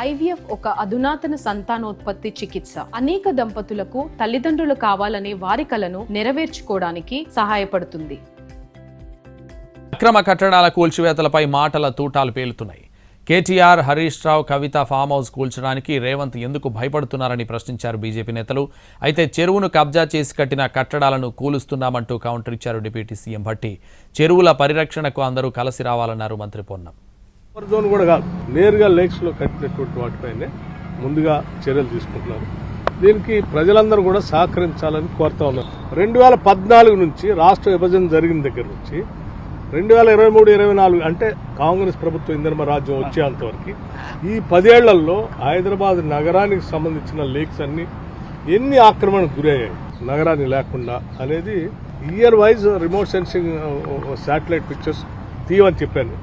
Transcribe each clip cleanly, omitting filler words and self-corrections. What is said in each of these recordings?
IVF ఒక అధునాతన సంతానోత్పత్తి చికిత్స. అనేక దంపతులకు తల్లిదండ్రులు కావాలనే వారి కలను నెరవేర్చుకోవడానికి సహాయపడుతుంది. అక్రమ కట్టడాల కూల్చివేతలపై మాటల తూటాలు పేలుతున్నాయి. కేటీఆర్, హరీష్ రావు, కవిత ఫామ్ హౌస్ కూల్చడానికి రేవంత్ ఎందుకు భయపడుతున్నారని ప్రశ్నించారు బీజేపీ నేతలు. అయితే చెరువును కబ్జా చేసి కట్టిన కట్టడాలను కూలుస్తున్నామంటూ కౌంటర్ ఇచ్చారు డిప్యూటీ సీఎం భట్టి. చెరువుల పరిరక్షణకు అందరూ కలిసి రావాలన్నారు మంత్రి పొన్నం. జోన్ కూడా కాదు, నేరుగా లేక్స్లో కట్టినటువంటి వాటిపైనే ముందుగా చర్యలు తీసుకుంటున్నారు. దీనికి ప్రజలందరూ కూడా సహకరించాలని కోరుతా ఉన్నారు. 2014 నుంచి రాష్ట్ర విభజన జరిగిన దగ్గర నుంచి 2023-24 అంటే కాంగ్రెస్ ప్రభుత్వం ఇంధన రాజ్యం వచ్చేంతవరకు ఈ 10 ఏళ్లలో హైదరాబాద్ నగరానికి సంబంధించిన లేక్స్ అన్ని ఎన్ని ఆక్రమణకు గురయ్యాయి నగరాన్ని లేకుండా అనేది year wise remote sensing satellite pictures తీయమని చెప్పాను.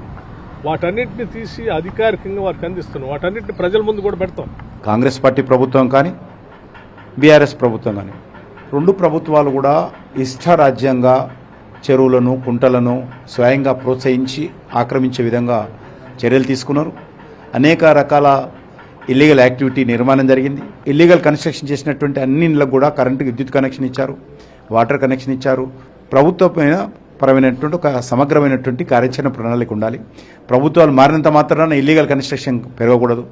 వాటన్నిటిని తీసి అధికారికంగా వారికి అందిస్తున్నాం. వాటన్నిటిని ప్రజల ముందు కూడా పెడతాం. కాంగ్రెస్ పార్టీ ప్రభుత్వం కానీ బీఆర్ఎస్ ప్రభుత్వం కానీ రెండు ప్రభుత్వాలు కూడా ఇష్టారాజ్యంగా చెరువులను, కుంటలను స్వయంగా ప్రోత్సహించి ఆక్రమించే విధంగా చర్యలు తీసుకున్నారు. అనేక రకాల ఇల్లీగల్ యాక్టివిటీ నిర్మాణం జరిగింది. ఇల్లీగల్ కన్స్ట్రక్షన్ చేసినటువంటి అన్ని ఇళ్లకు కూడా కరెంటు, విద్యుత్ కనెక్షన్ ఇచ్చారు, వాటర్ కనెక్షన్ ఇచ్చారు. ప్రభుత్వమైన పరమైనటువంటి ఒక సమగ్రమైనటువంటి కార్యాచరణ ప్రణాళిక ఉండాలి. ప్రభుత్వాలు మారినంత మాత్రాన ఇల్లీగల్ కన్స్ట్రక్షన్ పెరగకూడదు.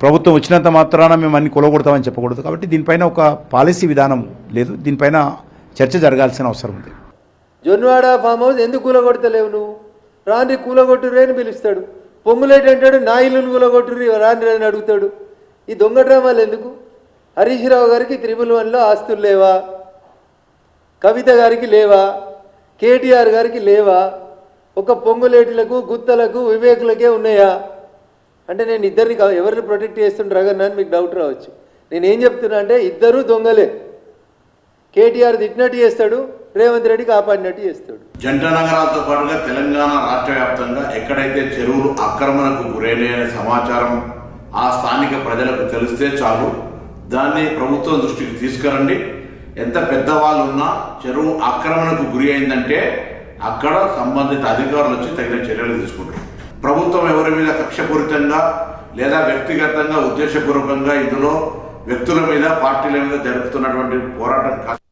ప్రభుత్వం వచ్చినంత మాత్రాన మేము అన్ని కొలగొడతామని చెప్పకూడదు. కాబట్టి దీనిపైన ఒక పాలసీ విధానం లేదు. దీనిపైన చర్చ జరగాల్సిన అవసరం ఉంది. జొన్వాడ ఫామ్ హౌస్ ఎందుకు కూలగొడతలేవు? నువ్వు రాండ్రి కూలగొట్టుర్రి అని పిలుస్తాడు. పొంగులేటి అంటాడు, నా ఇల్లును కూలగొట్టుర్రి రాండ్రి అని అడుగుతాడు. ఈ దొంగ డ్రామాలు ఎందుకు? హరీష్ రావు గారికి 111లో ఆస్తులు లేవా? కవిత గారికి లేవా? కేటీఆర్ గారికి లేవా? ఒక పొంగులేటులకు, గుత్తలకు, వివేకులకే ఉన్నాయా? అంటే నేను ఇద్దరిని ఎవరిని ప్రొటెక్ట్ చేస్తుండ్రగన్నా అని మీకు డౌట్ రావచ్చు. నేనేం చెప్తున్నా అంటే ఇద్దరు దొంగలే. కేటీఆర్ తిట్టినట్టు చేస్తాడు, రేవంత్ రెడ్డి కాపాడినట్టు చేస్తాడు. జంట నగరాలతో పాటుగా తెలంగాణ రాష్ట్ర వ్యాప్తంగా ఎక్కడైతే చెరువులు ఆక్రమణకు గురైనాయనే సమాచారం ఆ స్థానిక ప్రజలకు తెలిస్తే చాలు, దాన్ని ప్రభుత్వం దృష్టికి తీసుకురండి. ఎంత పెద్దవాళ్ళు ఉన్నా చెరువు ఆక్రమణకు గురి అయిందంటే అక్కడ సంబంధిత అధికారులు వచ్చి తగిన చర్యలు తీసుకుంటారు. ప్రభుత్వం ఎవరి మీద కక్షపూరితంగా లేదా వ్యక్తిగతంగా ఉద్దేశపూర్వకంగా ఇందులో వ్యక్తుల మీద, పార్టీల మీద జరుపుతున్నటువంటి పోరాటం